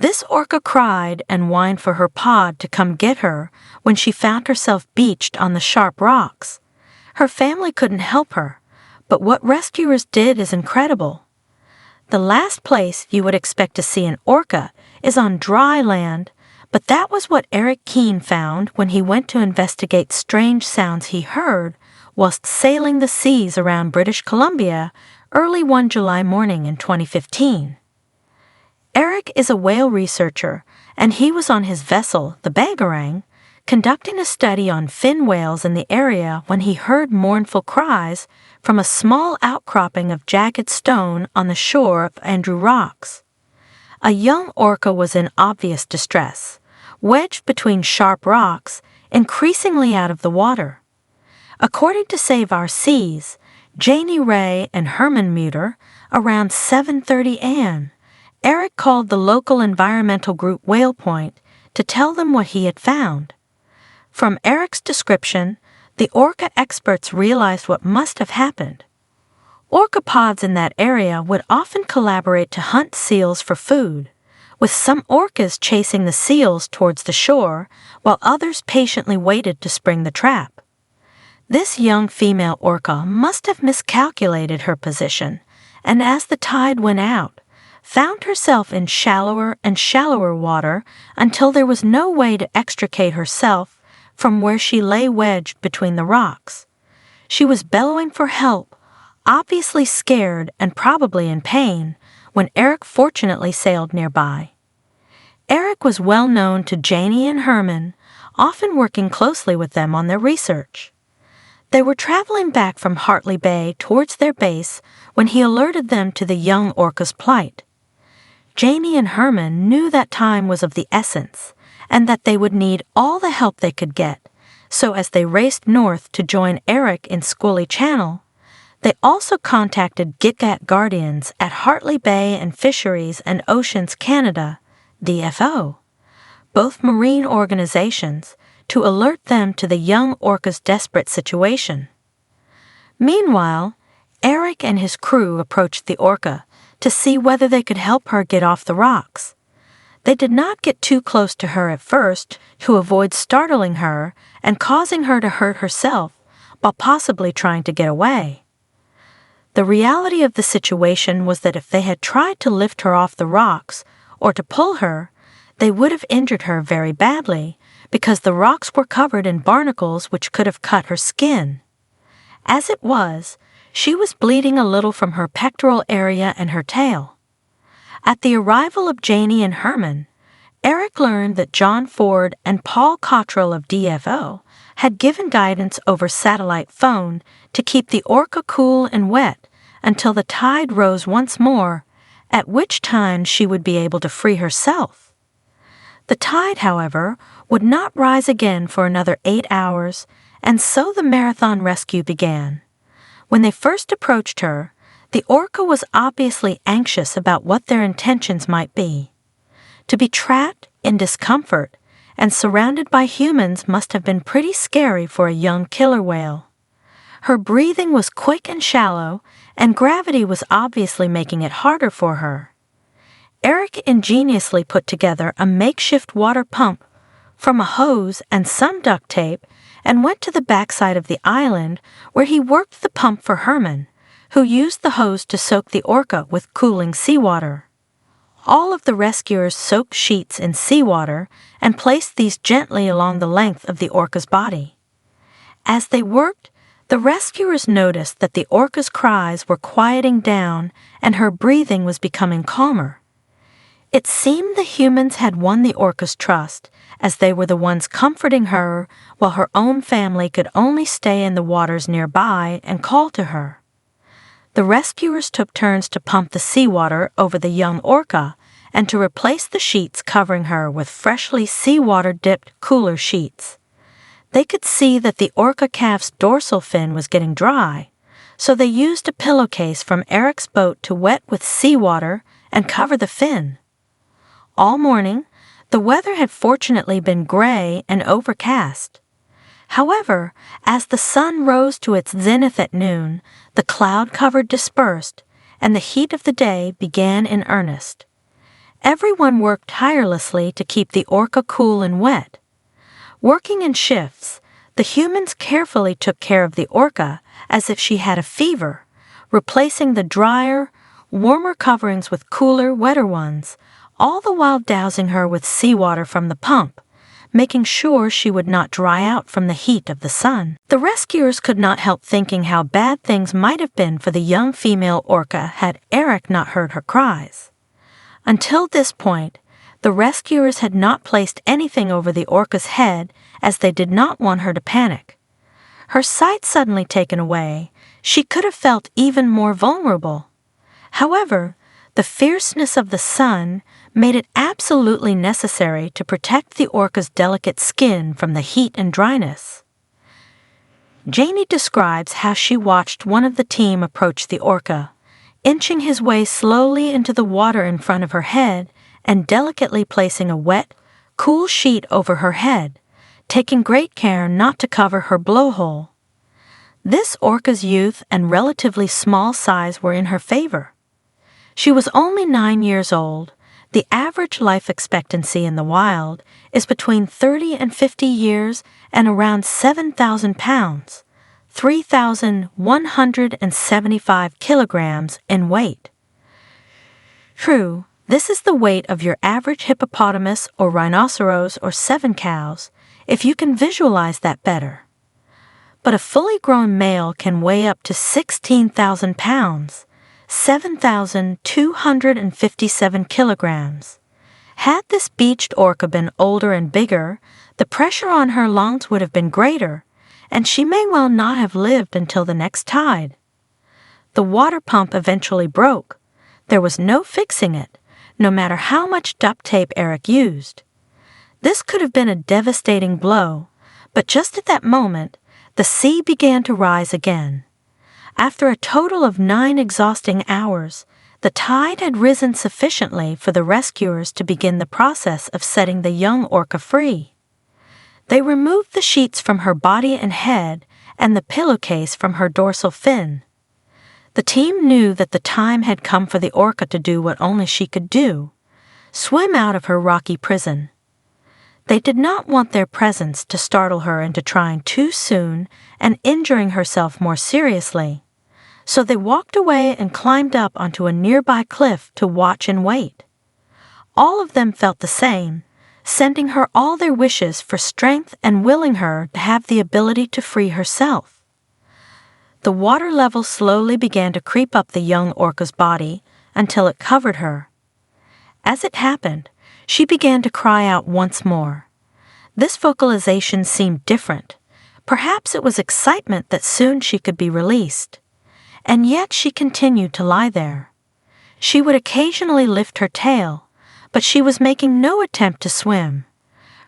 This orca cried and whined for her pod to come get her when she found herself beached on the sharp rocks. Her family couldn't help her, but what rescuers did is incredible. The last place you would expect to see an orca is on dry land, but that was what Eric Keene found when he went to investigate strange sounds he heard whilst sailing the seas around British Columbia early one July morning in 2015. Eric is a whale researcher, and he was on his vessel, the Bangarang, conducting a study on fin whales in the area when he heard mournful cries from a small outcropping of jagged stone on the shore of Andrew Rocks. A young orca was in obvious distress, wedged between sharp rocks, increasingly out of the water. According to Save Our Seas, Janie Ray and Herman Muter, around 7:30 a.m., Eric called the local environmental group Whale Point to tell them what he had found. From Eric's description, the orca experts realized what must have happened. Orca pods in that area would often collaborate to hunt seals for food, with some orcas chasing the seals towards the shore while others patiently waited to spring the trap. This young female orca must have miscalculated her position, and as the tide went out, found herself in shallower and shallower water until there was no way to extricate herself from where she lay wedged between the rocks. She was bellowing for help, obviously scared and probably in pain, when Eric fortunately sailed nearby. Eric was well known to Janie and Herman, often working closely with them on their research. They were traveling back from Hartley Bay towards their base when he alerted them to the young orca's plight. Janie and Herman knew that time was of the essence, and that they would need all the help they could get, so as they raced north to join Eric in Scully Channel, they also contacted Gitgat Guardians at Hartley Bay and Fisheries and Oceans Canada, DFO, both marine organizations, to alert them to the young orca's desperate situation. Meanwhile, Eric and his crew approached the orca to see whether they could help her get off the rocks. They did not get too close to her at first to avoid startling her and causing her to hurt herself while possibly trying to get away. The reality of the situation was that if they had tried to lift her off the rocks or to pull her, they would have injured her very badly because the rocks were covered in barnacles which could have cut her skin. As it was, she was bleeding a little from her pectoral area and her tail. At the arrival of Janie and Herman, Eric learned that John Ford and Paul Cottrell of DFO had given guidance over satellite phone to keep the orca cool and wet until the tide rose once more, at which time she would be able to free herself. The tide, however, would not rise again for another 8 hours, and so the marathon rescue began. When they first approached her, the orca was obviously anxious about what their intentions might be. To be trapped in discomfort and surrounded by humans must have been pretty scary for a young killer whale. Her breathing was quick and shallow, and gravity was obviously making it harder for her. Eric ingeniously put together a makeshift water pump from a hose and some duct tape and went to the backside of the island where he worked the pump for Herman, who used the hose to soak the orca with cooling seawater. All of the rescuers soaked sheets in seawater and placed these gently along the length of the orca's body. As they worked, the rescuers noticed that the orca's cries were quieting down and her breathing was becoming calmer. It seemed the humans had won the orca's trust, as they were the ones comforting her while her own family could only stay in the waters nearby and call to her. The rescuers took turns to pump the seawater over the young orca and to replace the sheets covering her with freshly seawater-dipped cooler sheets. They could see that the orca calf's dorsal fin was getting dry, so they used a pillowcase from Eric's boat to wet with seawater and cover the fin. All morning, the weather had fortunately been gray and overcast. However, as the sun rose to its zenith at noon, the cloud cover dispersed, and the heat of the day began in earnest. Everyone worked tirelessly to keep the orca cool and wet. Working in shifts, the humans carefully took care of the orca as if she had a fever, replacing the drier, warmer coverings with cooler, wetter ones, all the while dousing her with seawater from the pump, making sure she would not dry out from the heat of the sun. The rescuers could not help thinking how bad things might have been for the young female orca had Eric not heard her cries. Until this point, the rescuers had not placed anything over the orca's head as they did not want her to panic. Her sight suddenly taken away, she could have felt even more vulnerable. However, the fierceness of the sun made it absolutely necessary to protect the orca's delicate skin from the heat and dryness. Janie describes how she watched one of the team approach the orca, inching his way slowly into the water in front of her head and delicately placing a wet, cool sheet over her head, taking great care not to cover her blowhole. This orca's youth and relatively small size were in her favor. She was only 9 years old. The average life expectancy in the wild is between 30 and 50 years and around 7,000 pounds, 3,175 kilograms in weight. True, this is the weight of your average hippopotamus or rhinoceros or 7 cows, if you can visualize that better. But a fully grown male can weigh up to 16,000 pounds, 7,257 kilograms. Had this beached orca been older and bigger, the pressure on her lungs would have been greater, and she may well not have lived until the next tide. The water pump eventually broke. There was no fixing it, no matter how much duct tape Eric used. This could have been a devastating blow, but just at that moment, the sea began to rise again. After a total of 9 exhausting hours, the tide had risen sufficiently for the rescuers to begin the process of setting the young orca free. They removed the sheets from her body and head and the pillowcase from her dorsal fin. The team knew that the time had come for the orca to do what only she could do: swim out of her rocky prison. They did not want their presence to startle her into trying too soon and injuring herself more seriously, so they walked away and climbed up onto a nearby cliff to watch and wait. All of them felt the same, sending her all their wishes for strength and willing her to have the ability to free herself. The water level slowly began to creep up the young orca's body until it covered her. As it happened, she began to cry out once more. This vocalization seemed different. Perhaps it was excitement that soon she could be released. And yet she continued to lie there. She would occasionally lift her tail, but she was making no attempt to swim.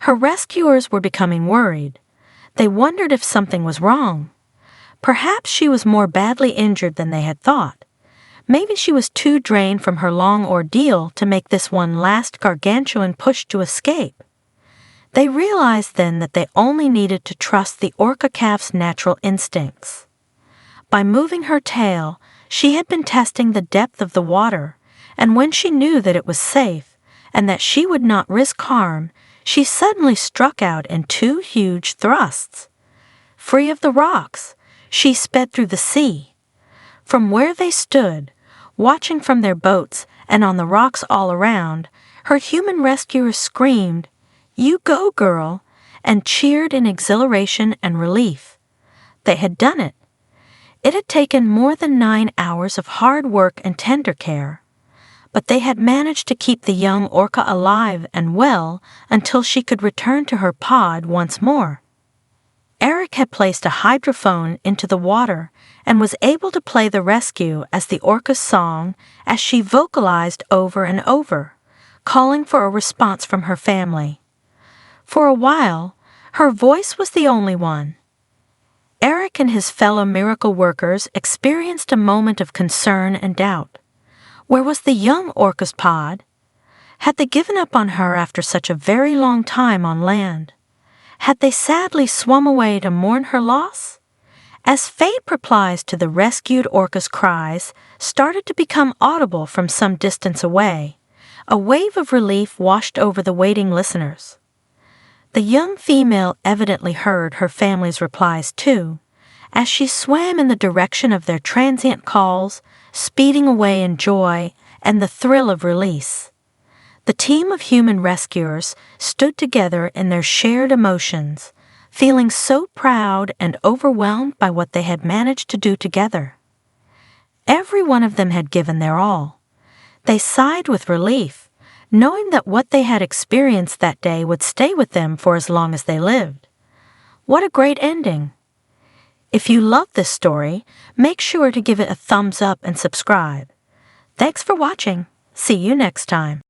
Her rescuers were becoming worried. They wondered if something was wrong. Perhaps she was more badly injured than they had thought. Maybe she was too drained from her long ordeal to make this one last gargantuan push to escape. They realized then that they only needed to trust the orca calf's natural instincts. By moving her tail, she had been testing the depth of the water, and when she knew that it was safe and that she would not risk harm, she suddenly struck out in 2 huge thrusts. Free of the rocks, she sped through the sea. From where they stood, watching from their boats and on the rocks all around, her human rescuers screamed, "You go, girl," and cheered in exhilaration and relief. They had done it. It had taken more than 9 hours of hard work and tender care, but they had managed to keep the young orca alive and well until she could return to her pod once more. Eric had placed a hydrophone into the water and was able to play the rescue as the orca's song as she vocalized over and over, calling for a response from her family. For a while, her voice was the only one. Eric and his fellow miracle workers experienced a moment of concern and doubt. Where was the young orca's pod? Had they given up on her after such a very long time on land? Had they sadly swum away to mourn her loss? As faint replies to the rescued orca's cries started to become audible from some distance away, A wave of relief washed over the waiting listeners. The young female evidently heard her family's replies too, as she swam in the direction of their transient calls, speeding away in joy and the thrill of release. The team of human rescuers stood together in their shared emotions, feeling so proud and overwhelmed by what they had managed to do together. Every one of them had given their all. They sighed with relief, knowing that what they had experienced that day would stay with them for as long as they lived. What a great ending! If you love this story, make sure to give it a thumbs up and subscribe. Thanks for watching. See you next time.